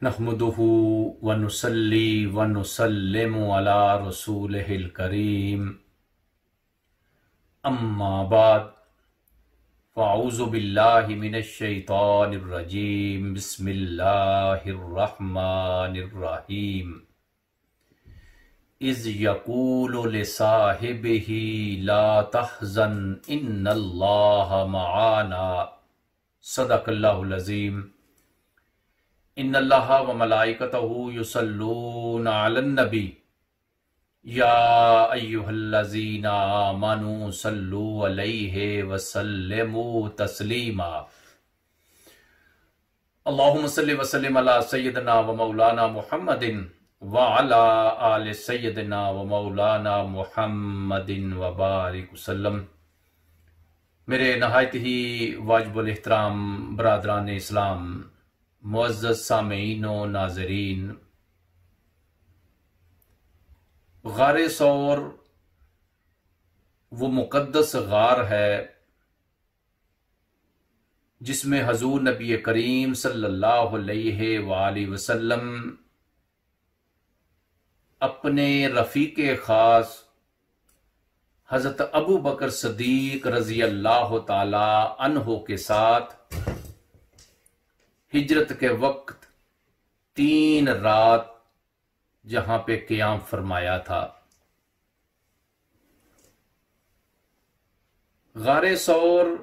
नहमदुहु व नुसल्ली व नुसल्लिमु अला रसूलिहिल करीम अम्मा बाद फ़अऊज़ु बिल्लाहि मिनश शैतानिर रजीम बिस्मिल्लाहिर रहमानिर रहीम इज़ यक़ूलु लिसाहिबिही ला तहज़न इन्नल्लाहा मआना सदक़ल्लाहुल अज़ीम इन्नल्लाहा व मलाइकतहु युसल्लूना अलन नबी या अय्युहल्लज़ीना आमनू सल्लू अलैहि व सल्लिमू तस्लीमा। अल्लाहुम्मा सल्लि व सल्लिम अला सय्यिदिना व मौलाना मुहम्मदिन व अला आलि सय्यिदिना व मौलाना मुहम्मदिन व बारिक वसल्लम। मेरे नहायत ही वाजिबुल एहतराम बरादरान इस्लाम, मुअज़्ज़ज़ सामीईन व नाज़रीन, गारे सौर वो मुक़द्दस गार है जिसमें हजूर नबी करीम सल्लल्लाहु अलैहि वालैहि वसल्लम अपने रफ़ीक़े ख़ास हज़रत अबू बकर सदीक रज़ी अल्लाह ताला अन्हो के साथ हिजरत के वक्त 3 रात जहां पे क़याम फरमाया था। गारे सौर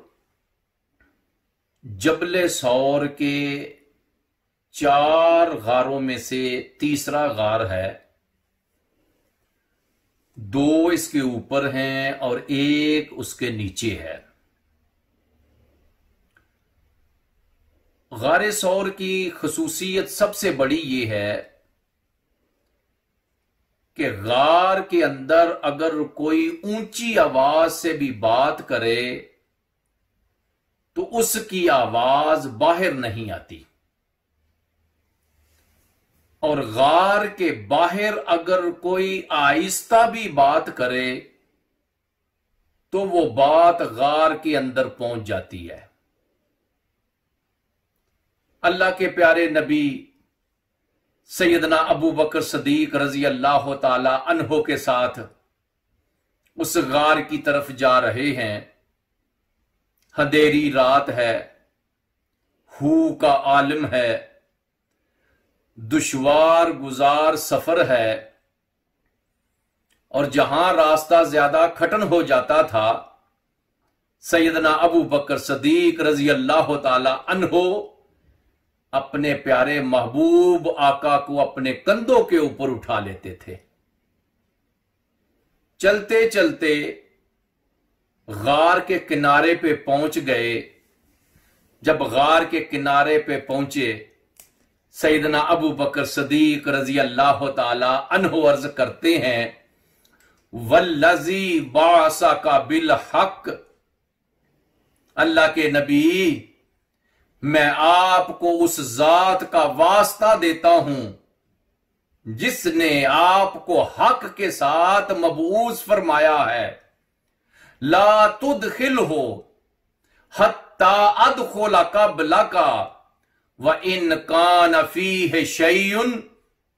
जबले सौर के 4 गारों में से तीसरा गार है। 2 इसके ऊपर हैं और 1 उसके नीचे है। गारे सौर की खसूसियत सबसे बड़ी ये है कि गार के अंदर अगर कोई ऊंची आवाज से भी बात करे तो उसकी आवाज बाहर नहीं आती, और गार के बाहर अगर कोई आहिस्ता भी बात करे तो वो बात गार के अंदर पहुंच जाती है। अल्लाह के प्यारे नबी सैयदना अबू बकर सदीक रजी अल्लाह ताला अन्हो के साथ उस गार की तरफ जा रहे हैं। अंधेरी रात है, हू का आलम है, दुश्वार गुजार सफर है, और जहां रास्ता ज्यादा कठिन हो जाता था, सैयदना अबू बकर सदीक रजी अल्लाह ताला अन्हो अपने प्यारे महबूब आका को अपने कंधों के ऊपर उठा लेते थे। चलते चलते गार के किनारे पे पहुंच गए। जब गार के किनारे पे पहुंचे, सैयदना अबू बकर सदीक रजी अल्लाह ताला अन्हु अर्ज करते हैं, वल्लज़ी बाअसका बिल हक, अल्लाह के नबी मैं आपको उस जात का वास्ता देता हूं जिसने आपको हक के साथ मबूस फरमाया है। ला तुदखिलहु हत्ता अदखुल क़ब्लका व इन कान फीहि शैउन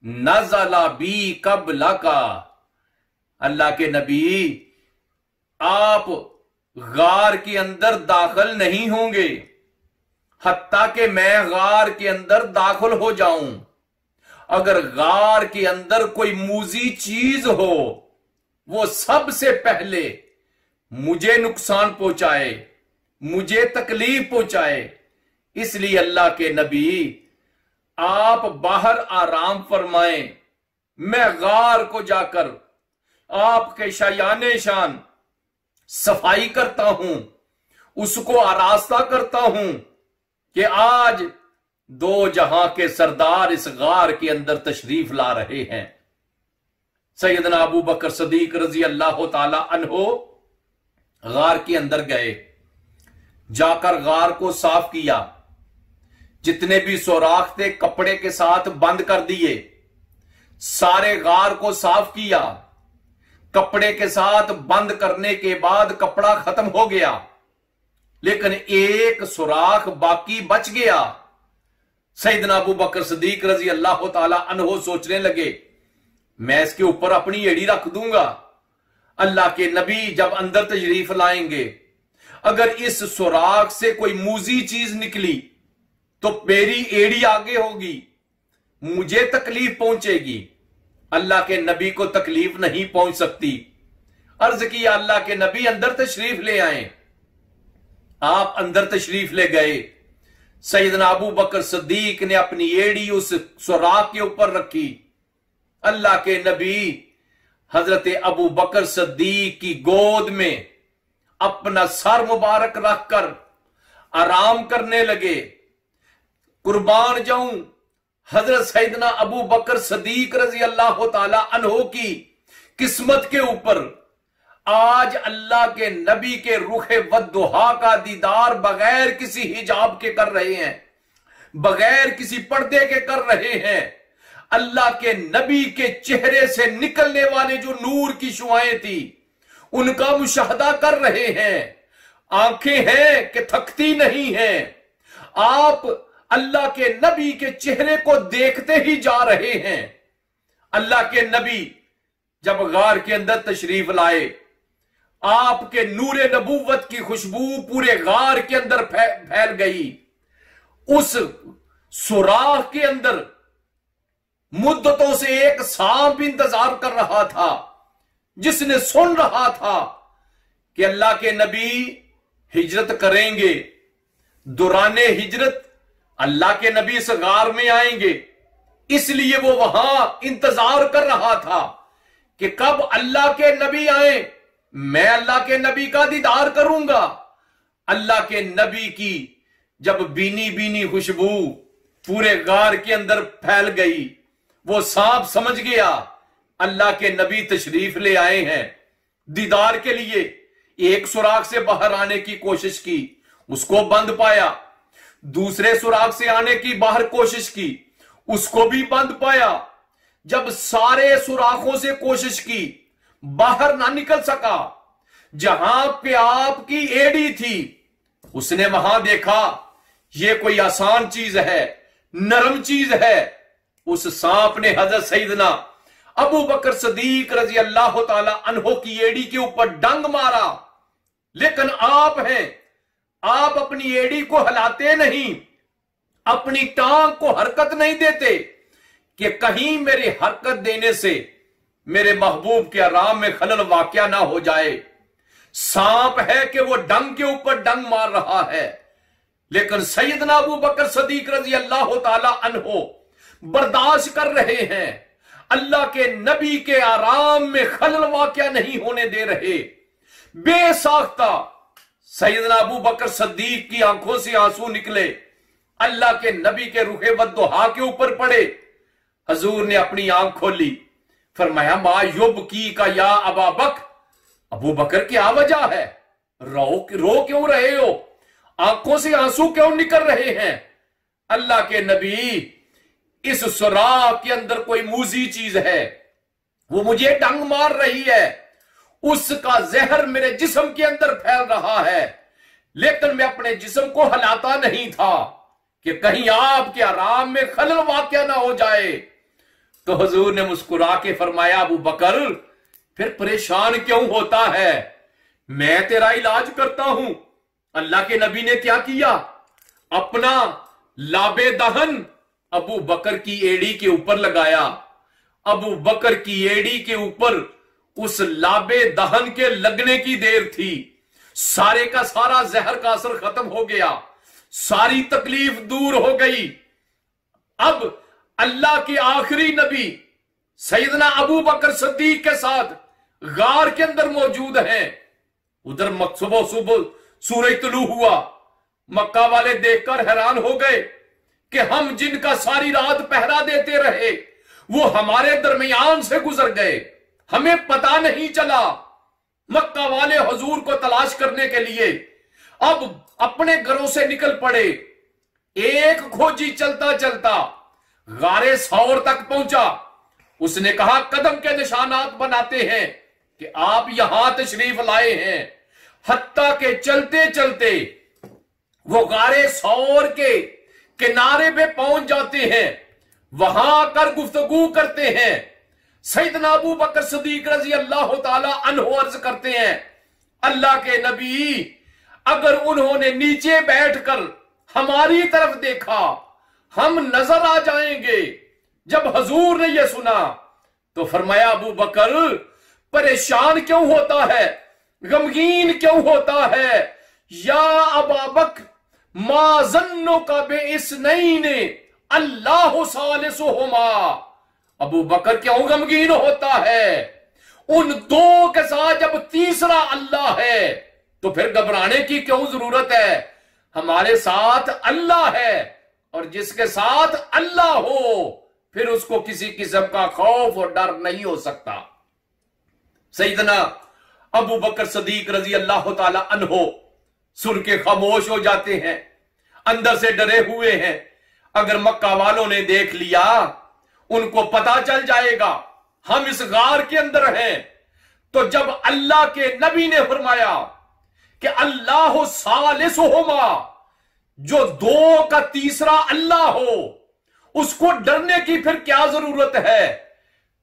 नज़ला बी क़ब्लका। अल्लाह के नबी आप गार के अंदर दाखिल नहीं होंगे हत्ता कि मैं गार के अंदर दाखिल हो जाऊं। अगर गार के अंदर कोई मूजी चीज हो वो सबसे पहले मुझे नुकसान पहुंचाए, मुझे तकलीफ पहुंचाए। इसलिए अल्लाह के नबी आप बाहर आराम फरमाएं, मैं गार को जाकर आपके शायाने शान सफाई करता हूं, उसको आरास्ता करता हूं कि आज 2 जहां के सरदार इस गार के अंदर तशरीफ ला रहे हैं। सैयदना अबू बकर सदीक रजी अल्लाह ताला अन्हो गार के अंदर गए, जाकर गार को साफ किया, जितने भी सुराख थे कपड़े के साथ बंद कर दिए, सारे गार को साफ किया। कपड़े के साथ बंद करने के बाद कपड़ा खत्म हो गया, लेकिन एक सुराख बाकी बच गया। सैयदना अबू बकर सिद्दीक रजी अल्लाह ताला अन्हो सोचने लगे, मैं इसके ऊपर अपनी एड़ी रख दूंगा। अल्लाह के नबी जब अंदर तशरीफ लाएंगे, अगर इस सुराख से कोई मूजी चीज निकली तो मेरी एड़ी आगे होगी, मुझे तकलीफ पहुंचेगी, अल्लाह के नबी को तकलीफ नहीं पहुंच सकती। अर्ज किया, अल्लाह के नबी अंदर तशरीफ ले आए। आप अंदर तशरीफ ले गए। सैयदना अबू बकर सिद्दीक ने अपनी एड़ी उस सुराख के ऊपर रखी। अल्लाह के नबी हजरत अबू बकर सिद्दीक की गोद में अपना सर मुबारक रखकर आराम करने लगे। कुर्बान जाऊं हजरत सैयदना अबू बकर सिद्दीक रजी अल्लाह ताला अन्हो की किस्मत के ऊपर आज अल्लाह के नबी के रुखे वद्दुहा का दीदार बगैर किसी हिजाब के कर रहे हैं, बगैर किसी पर्दे के कर रहे हैं। अल्लाह के नबी के चेहरे से निकलने वाले जो नूर की शुआएं थी उनका मुशाहदा कर रहे हैं। आंखें हैं कि थकती नहीं हैं। आप अल्लाह के नबी के चेहरे को देखते ही जा रहे हैं। अल्लाह के नबी जब गार के अंदर तशरीफ लाए, आपके नूरे नबूवत की खुशबू पूरे गार के अंदर फैल गई। उस सुराख के अंदर मुद्दतों से एक सांप इंतजार कर रहा था, जिसने सुन रहा था कि अल्लाह के नबी हिजरत करेंगे। दौराने हिजरत अल्लाह के नबी इस गार में आएंगे, इसलिए वो वहां इंतजार कर रहा था कि कब अल्लाह के नबी आए, मैं अल्लाह के नबी का दीदार करूंगा। अल्लाह के नबी की जब बीनी बीनी खुशबू पूरे गार के अंदर फैल गई, वो सांप समझ गया अल्लाह के नबी तशरीफ ले आए हैं। दीदार के लिए एक सुराख से बाहर आने की कोशिश की, उसको बंद पाया। दूसरे सुराख से आने की बाहर कोशिश की, उसको भी बंद पाया। जब सारे सुराखों से कोशिश की, बाहर ना निकल सका। जहां पे आपकी एड़ी थी, उसने वहां देखा ये कोई आसान चीज है, नरम चीज है। उस सांप ने हजरत सैयदना अबू बकर सिद्दीक रजी अल्लाह ताला अन्हो की एड़ी के ऊपर डंग मारा। लेकिन आप हैं, आप अपनी एड़ी को हिलाते नहीं, अपनी टांग को हरकत नहीं देते कि कहीं मेरी हरकत देने से मेरे महबूब के आराम में खलल वाकया ना हो जाए। सांप है कि वो डंग के ऊपर डंग मार रहा है, लेकिन सैयदना अबू बकर सिद्दीक रजी अल्लाह ताला अन्हो बर्दाश्त कर रहे हैं। अल्लाह के नबी के आराम में खलल वाकया नहीं होने दे रहे। बेसाख्ता सैयदना अबू बकर सिद्दीक की आंखों से आंसू निकले, अल्लाह के नबी के रुखे वद्दुहा के ऊपर पड़े। हजूर ने अपनी आंख खोली, फरमाया मा युबकी का या अबा बकर, अबू बकर क्या वजह है, रो क्यों रहे हो, आंखों से आंसू क्यों निकल रहे हैं। अल्लाह के नबी, इस सुराख के अंदर कोई मूजी चीज है, वो मुझे डंग मार रही है, उसका जहर मेरे जिस्म के अंदर फैल रहा है, लेकिन मैं अपने जिस्म को हिलाता नहीं था कि कहीं आपके आराम में खलल वाकया ना हो जाए। तो हुजूर ने मुस्कुरा के फरमाया, अबू बकर फिर परेशान क्यों होता है, मैं तेरा इलाज करता हूं। अल्लाह के नबी ने क्या किया, अपना लाबे दहन अबू बकर की एड़ी के ऊपर लगाया। अबू बकर की एड़ी के ऊपर उस लाबे दहन के लगने की देर थी, सारे का सारा जहर का असर खत्म हो गया, सारी तकलीफ दूर हो गई। अब अल्लाह के आखिरी नबी सैयदना अबू बकर सिद्दीक के साथ गार के अंदर मौजूद हैं। उधर सुबह सुबह सूरज तुलू हुआ, मक्का वाले देखकर हैरान हो गए कि हम जिनका सारी रात पहरा देते रहे वो हमारे दरमियान से गुजर गए, हमें पता नहीं चला। मक्का वाले हुजूर को तलाश करने के लिए अब अपने घरों से निकल पड़े। एक खोजी चलता चलता गारे सौर तक पहुंचा। उसने कहा, कदम के निशानात बनाते हैं कि आप यहां तशरीफ लाए हैं। हत्ता के चलते चलते वो गारे सौर के किनारे पे पहुंच जाते हैं, वहां आकर गुफ्तगू करते हैं। सैयदना अबू बकर सिद्दीक रजी अल्लाह ताला अन्हु अर्ज करते हैं, अल्लाह के नबी, अगर उन्होंने नीचे बैठकर हमारी तरफ देखा, हम नजर आ जाएंगे। जब हजूर ने यह सुना तो फरमाया, अबू बकर परेशान क्यों होता है, गमगीन क्यों होता है? या अबा बकर मा ज़न्नो का बे इस्नैन अल्लाह सालिसुहुमा। अबू बकर क्यों गमगीन होता है? उन दो के साथ जब तीसरा अल्लाह है तो फिर घबराने की क्यों जरूरत है? हमारे साथ अल्लाह है, और जिसके साथ अल्लाह हो फिर उसको किसी किस्म का खौफ और डर नहीं हो सकता। सैयदना अबू बकर सिद्दीक रजी अल्लाह ताला अन्हो सुन के खामोश हो जाते हैं, अंदर से डरे हुए हैं। अगर मक्का वालों ने देख लिया, उनको पता चल जाएगा हम इस गार के अंदर हैं। तो जब अल्लाह के नबी ने फरमाया कि अल्लाह सालिसुहुमा, जो दो का तीसरा अल्लाह हो, उसको डरने की फिर क्या जरूरत है?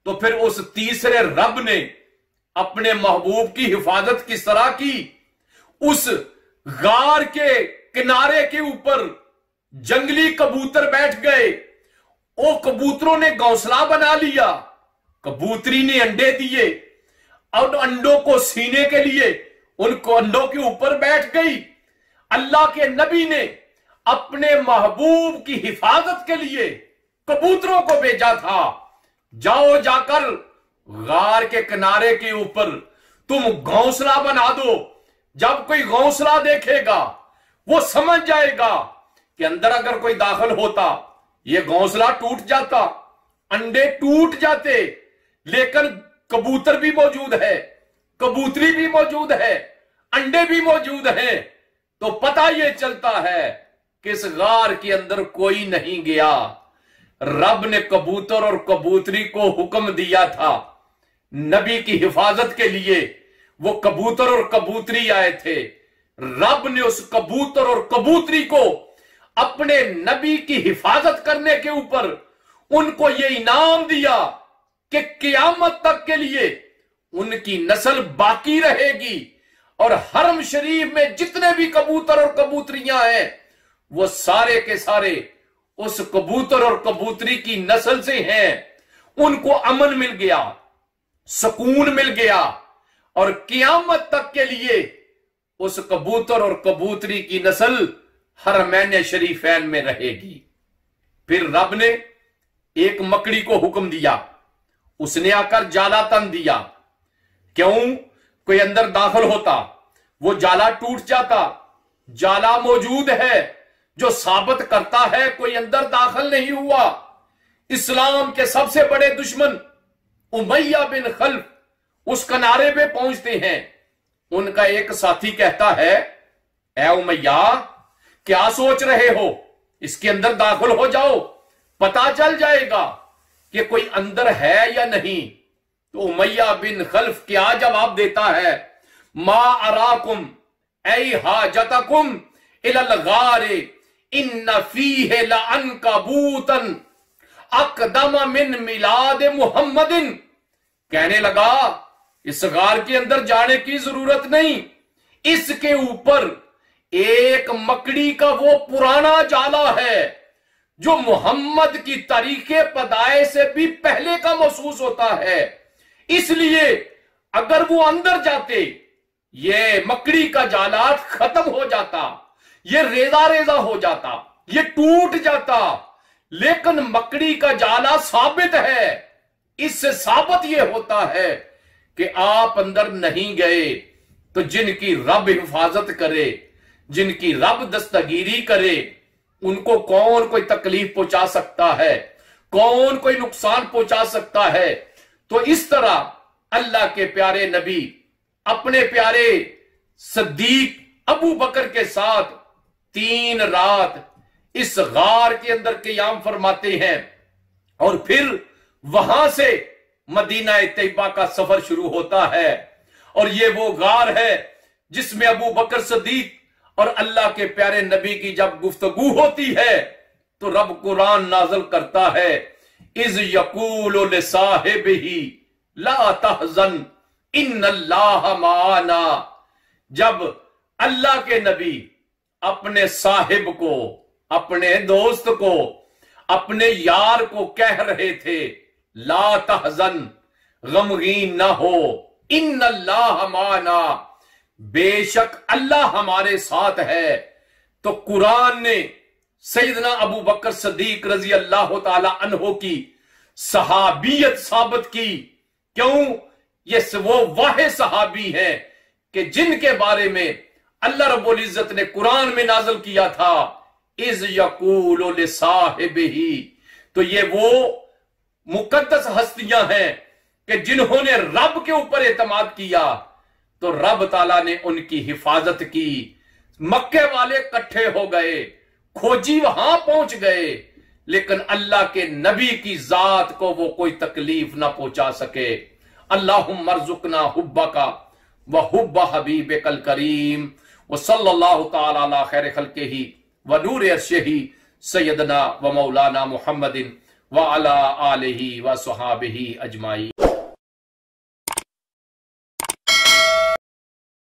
तो फिर उस तीसरे रब ने अपने महबूब की हिफाजत किस तरह की? उस गार के किनारे के ऊपर जंगली कबूतर बैठ गए, वो कबूतरों ने घोंसला बना लिया, कबूतरी ने अंडे दिए और अंडों को सीने के लिए उनको अंडों के ऊपर बैठ गई। अल्लाह के नबी ने अपने महबूब की हिफाजत के लिए कबूतरों को भेजा था, जाओ जाकर गार के किनारे के ऊपर तुम घोंसला बना दो। जब कोई घोंसला देखेगा वो समझ जाएगा कि अंदर अगर कोई दाखिल होता, ये घोंसला टूट जाता, अंडे टूट जाते, लेकिन कबूतर भी मौजूद है, कबूतरी भी मौजूद है, अंडे भी मौजूद हैं। तो पता यह चलता है कि इस गार के अंदर कोई नहीं गया। रब ने कबूतर और कबूतरी को हुक्म दिया था, नबी की हिफाजत के लिए वो कबूतर और कबूतरी आए थे। रब ने उस कबूतर और कबूतरी को अपने नबी की हिफाजत करने के ऊपर उनको ये इनाम दिया कि क़यामत तक के लिए उनकी नस्ल बाकी रहेगी, और हरम शरीफ में जितने भी कबूतर और कबूतरियां हैं वो सारे के सारे उस कबूतर और कबूतरी की नस्ल से हैं। उनको अमन मिल गया, सुकून मिल गया, और क़यामत तक के लिए उस कबूतर और कबूतरी की नस्ल हरमैन शरीफैन में रहेगी। फिर रब ने एक मकड़ी को हुक्म दिया, उसने आकर जाला तन दिया। क्यों? कोई अंदर दाखिल होता, वो जाला टूट जाता। जाला मौजूद है जो साबित करता है कोई अंदर दाखिल नहीं हुआ। इस्लाम के सबसे बड़े दुश्मन उमैया बिन खल्फ उस किनारे पे पहुंचते हैं। उनका एक साथी कहता है, ऐ उमैया, क्या सोच रहे हो? इसके अंदर दाखिल हो जाओ, पता चल जाएगा कि कोई अंदर है या नहीं। तो उमैया बिन खल्फ क्या जवाब देता है? मा अराकुम ऐ हाजतकुम इलल गारे इन्न फीहे लअनकबूतन अकदम मिन मिलाद मुहम्मदिन। कहने लगा, इस गार के अंदर जाने की जरूरत नहीं, इसके ऊपर एक मकड़ी का वो पुराना जाला है जो मोहम्मद की तारीखे पैदाइश से भी पहले का महसूस होता है। इसलिए अगर वो अंदर जाते, ये मकड़ी का जाला खत्म हो जाता, ये रेजा रेजा हो जाता, ये टूट जाता। लेकिन मकड़ी का जाला साबित है। इससे साबित ये होता है कि आप अंदर नहीं गए। तो जिनकी रब हिफाजत करे, जिनकी रब दस्तगीरी करे, उनको कौन कोई तकलीफ पहुंचा सकता है, कौन कोई नुकसान पहुंचा सकता है। तो इस तरह अल्लाह के प्यारे नबी अपने प्यारे सिद्दीक अबू बकर के साथ 3 रात इस गार के अंदर क़याम फरमाते हैं, और फिर वहां से मदीना तैयबा का सफर शुरू होता है। और ये वो गार है जिसमें अबू बकर सिद्दीक और अल्लाह के प्यारे नबी की जब गुफ्तगू होती है तो रब कुरान नाज़िल करता है, इज यकूलु लिसाहिबिही ला तहज़न इन्नल्लाह माना। जब अल्लाह के नबी अपने साहिब को, अपने दोस्त को, अपने यार को कह रहे थे, ला तहज़न, गमगीन न हो, इन्नल्लाह माना, बेशक अल्लाह हमारे साथ है, तो कुरान ने सैयदना अबू बकर सदीक रजी अल्लाह ताला अन्हो की सहाबियत साबित की। क्यों? ये वो वाहे सहाबी हैं कि जिनके बारे में अल्लाह रब्बुल इज्जत ने कुरान में नाज़िल किया था, इज यकूलु लिसाहिबिही। तो ये वो मुकद्दस हस्तियां हैं कि जिन्होंने रब के ऊपर एतमाद किया तो रब ताला ने उनकी हिफाजत की। मक्के वाले इकट्ठे हो गए, खोजी वहां पहुंच गए, लेकिन अल्लाह के नबी की जात को वो कोई तकलीफ ना पहुंचा सके। अल्लाहुम्मा अर्जुकना हुब्बका व हुब्बा हबीबिकल करीम व सल्लल्लाहु तआला अला खैर खल्किही व नूर अर्शिही सय्यदना व मौलाना मुहम्मदिन व अला आलिही व सहाबिही अजमाई।